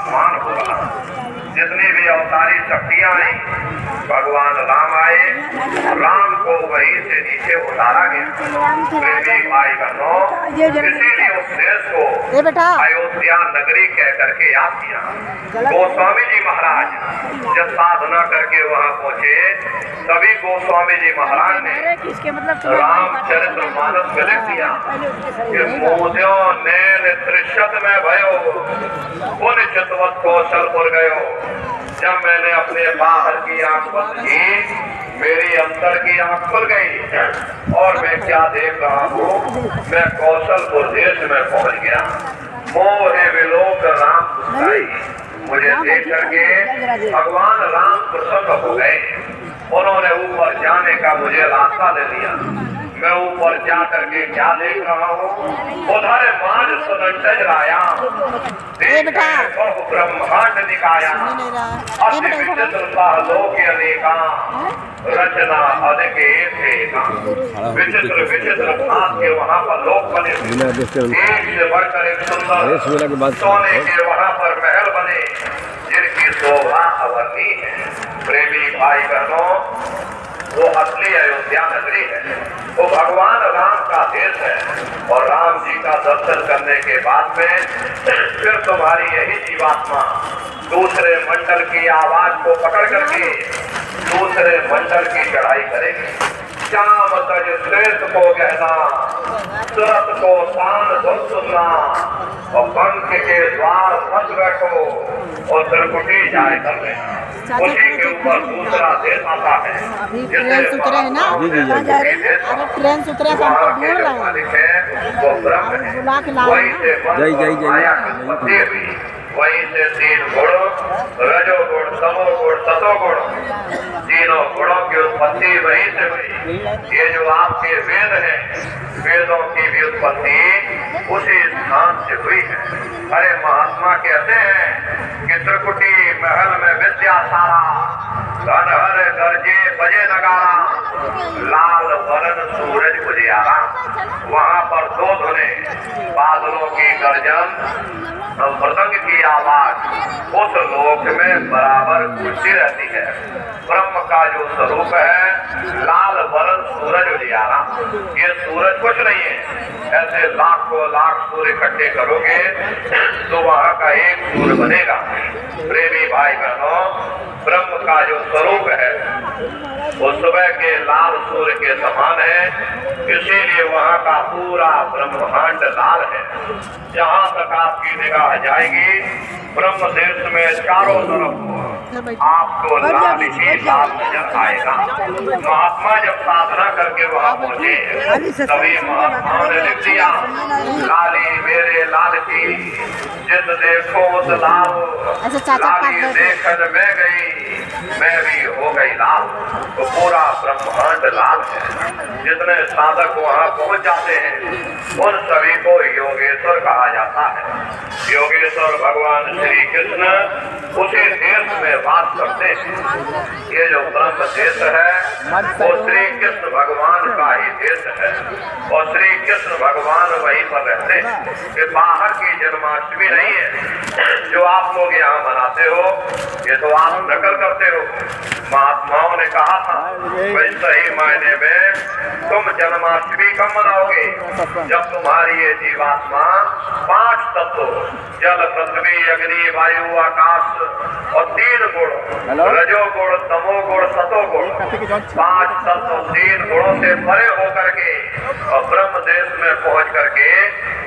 आसमान हो रहा। जितनी भी अवतारी शक्तियां आई, भगवान राम आए, राम को वहीं से नीचे उतारा गया। प्रेमी भाई बहनों, इसीलिए उस देश को अयोध्या नगरी कह करके याद किया। गोस्वामी जी महाराज जब साधना करके वहाँ पहुँचे, तभी गोस्वामी जी महाराज ने रामचरित्र मानस में लिख दिया कि मोद्यो नैन त्रिशत में भयो, पुण्य चितवत कौशलपुर गयो। जब मैंने अपने बाहर की आंख बंद की, मेरी अंदर की आंख खुल गई और मैं क्या देख रहा हूँ, मैं कौशलपुर देश में पहुँच गया। मोहे विलोक राम दुसाई, मुझे देख करके भगवान राम प्रसन्न हो गए। उन्होंने ऊपर जाने का मुझे रास्ता दे दिया। मैं ऊपर जा करके क्या देख रहा हूँ, उधर मान सुनंदज राया, ब्रह्मांड निकाया, अति विचित्रता लोक अनेका, रचना अधिक विचित्र विचित्र भांत के वहाँ पर लोक बने, एक से बढ़कर एक सुंदर सोने के वहाँ पर महल बने, जिनकी शोभा अवर्णीय है। प्रेमी भाई बहनों, वो असली अयोध्या नगरी है, वो भगवान राम का देश है। और राम जी का दर्शन करने के बाद में फिर तुम्हारी यही जीवात्मा दूसरे मंडल की आवाज को पकड़ करके दूसरे मंडल की चढ़ाई करेगी। श्याम तज श्रेष्ठ को कहना, सूरत को शान धुन सुनना, और पंख के द्वार बंद बैठो और त्रिकुटी जाए कर लेना। उसी के ऊपर दूसरा देश आता है, ट्रेन उतरे है ना, अरे ट्रेन उतरे तो हमको ढूंढ रहे हैं, वो ब्रह्म है। वहीं से माया की उत्पत्ति हुई, वहीं से 3 गुण, रजोगुण, तमोगुण, सतोगुण, तीनों गुणों की उत्पत्ति वहीं से हुई। ये जो आपके वेद हैं, वेदों की भी उत्पत्ति उसी स्थान से हुई है। अरे महात्मा कहते हैं कि त्रिकुटी महल में विद्या सारा, धनहर गरजे बजे नगारा, लाल वरण सूरज उजियारा। वहाँ पर 2 धुने, बादलों की गर्जन, मृदंग की आवाज उस लोक में बराबर गूंजती रहती है। ब्रह्म का जो स्वरूप है, लाल वरण सूरज उजियारा। ये सूरज कुछ नहीं है, ऐसे लाखों लाख सूर्य इकट्ठे करोगे तो वहाँ का एक सूर्य बनेगा। प्रेमी भाई बहनों, ब्रह्म का जो स्वरूप है वो सुबह के लाल सूर्य के समान है, इसीलिए वहाँ का पूरा ब्रह्मांड लाल है। जहाँ तक आपकी निगाह जाएगी, ब्रह्म देश में चारों तरफ आपको लाल ही लाल नजर आएगा। महात्मा जब साधना करके वहाँ पहुँचे, तभी महात्मा ने लिख दिया, लाली मेरे लाल की, जिस देखो उस लाल, लाली देखन में गई, मैं भी हो गई लाल। तो पूरा ब्रह्मांड लाल है। जितने साधक वहाँ पहुँच जाते हैं, उन सभी को योगेश्वर कहा जाता है। योगेश्वर भगवान श्री कृष्ण उसी देश में वास करते हैं। ये जो ब्रह्म देश है, वो श्री कृष्ण भगवान का ही देश है, और श्री कृष्ण भगवान वहीं पर रहते हैं। ये बाहर की जन्माष्टमी नहीं है जो आप लोग यहाँ मनाते हो, ये तो आप नकल करते हो। महात्माओं ने कहा था, भाई सही मायने में तुम जन्माष्टमी कब मनाओगे, जब तुम्हारी ये जीवात्मा 5 तत्व, जल पृथ्वी अग्नि वायु आकाश और 3 गुण, रजोगुण तमोगुण सतोगुण, 5 तत्व 3 गुणों से परे होकर के और ब्रह्म देश में पहुंच करके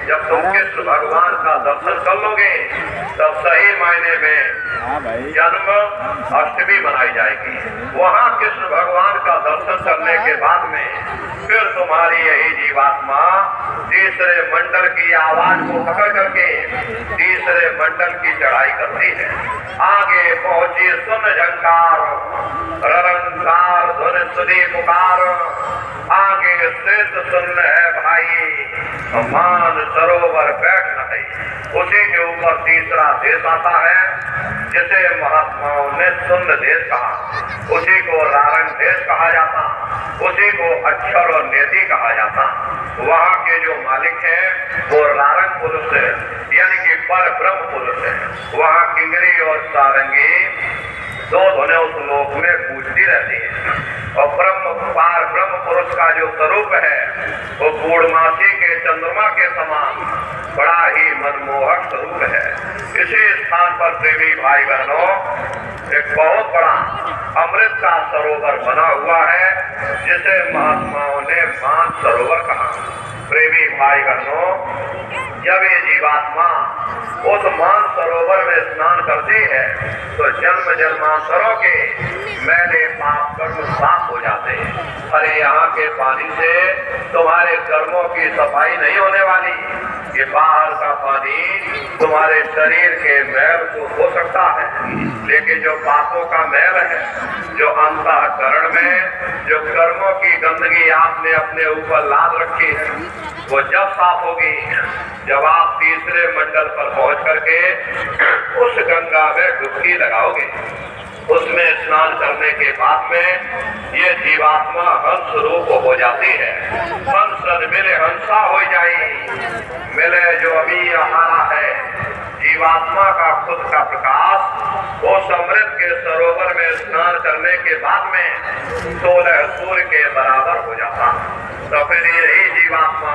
जब तुम कृष्ण भगवान का दर्शन कर लोगे, तब सही मायने में जन्म अष्टमी मनाई जाएगी। वहाँ कृष्ण भगवान का दर्शन करने के बाद में फिर तुम्हारी यही जीवात्मा तीसरे मंडल की आवाज को पकड़ करके तीसरे मंडल की चढ़ाई करती है। आगे पहुंची सुन झंकार, ररंकार ध्वनि सुनी पुकार, आगे श्रेष्ठ सुन है भाई, मान सरोवर बैठ नहीं। उसी के ऊपर तीसरा देश आता है, जिसे महात्माओं ने सुन्न देश कहा, उसी को रारंग देश कहा जाता, उसी को अक्षर और नेति कहा जाता। वहाँ के जो मालिक हैं वो रारंग पुरुष है, यानी कि पर ब्रह्म पुरुष है। वहाँ की और सारंगी दो धुनें उस लोक में गूंजती रहती है। और ब्रह्म पुरुष का जो स्वरूप है वो पूर्णमासी के चंद्रमा के समान बड़ा ही मनमोहक स्वरूप है। इसी स्थान पर प्रेमी भाई बहनों एक बहुत बड़ा अमृत का सरोवर बना हुआ है जिसे महात्माओं ने मान सरोवर कहा। प्रेमी भाई बहनों, जब ये जीवात्मा उस मान सरोवर में स्नान करती है तो जन्म जन्मांतरों के मैले पाप कर्म साफ हो जाते हैं। अरे यहाँ के पानी से तुम्हारे कर्मों की सफाई नहीं होने वाली, ये बाहर का पानी तुम्हारे शरीर के मैल को हो सकता है, लेकिन जो पापों का मैल है, जो अंतःकरण में जो कर्मों की गंदगी आपने अपने ऊपर लाद रखी है, वो जब साफ होगी, जब आप तीसरे मंडल पर पहुंच करके उस गंगा में डुबकी लगाओगे, उसमें स्नान करने के बाद में ये जीवात्मा हंस रूप हो जाती है। हंस मिले हंसा हो जाए, मिले जो अभी हमारा है जीवात्मा का खुद का प्रकाश वो अमृत के सरोवर में स्नान करने के बाद में 16 सूर्य के बराबर हो जाता। तो फिर यही जीवात्मा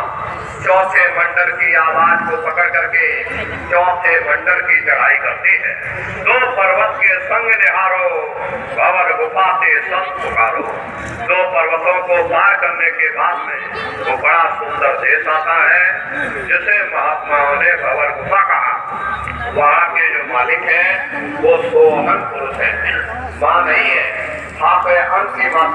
चौथे मंडल की आवाज को पकड़ करके चौथे मंडल की चढ़ाई करती है। 2 पर्वत के संग निहारो, भंवर गुफा से संत पुकारो। 2 पर्वतों को पार करने के बाद में वो बड़ा सुंदर देश आता है जिसे महात्माओं ने भंवर गुफा कहा। वहाँ के जो मालिक हैं वो सोहन पुरुष है, मां नहीं है। आप अंत की बात